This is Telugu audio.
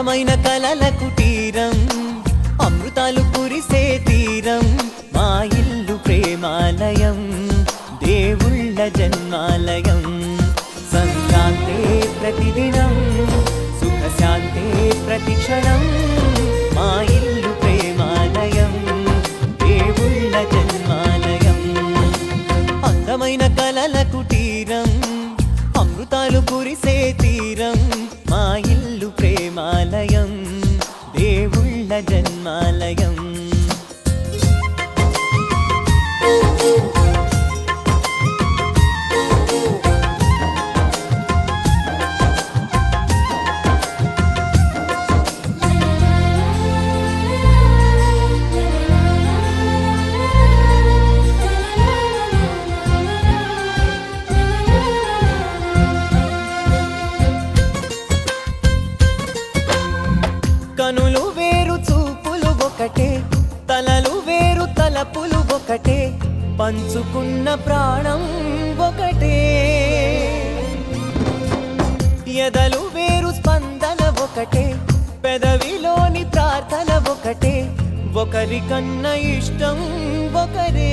అందమైన కలల కుటీరం అమృతాలు కురిసే తీరం మా ఇల్లు ప్రేమాలయం దేవుళ్ళ జన్మాలయం సంక్రాంతే ప్రతిదినం సుఖశాంతే ప్రతిక్షణం మా ఇల్లు ప్రేమాలయం దేవుళ్ళ జన్మాలయం అందమైన కలల కుటీరం అమృతాలు కురిసే తీరం మా ఇల్లు ప్రేమాలయం దేవుళ్ళ జన్మాలయం కనులు వేరు చూపులు ఒకటే తలలు వేరు తలపులు ఒకటే పంచుకున్న ప్రాణం ఒకటే ఎదలు వేరు స్పందన ఒకటే పెదవిలోని ప్రార్థన ఒకటే ఒకరికన్నా ఇష్టం ఒకరే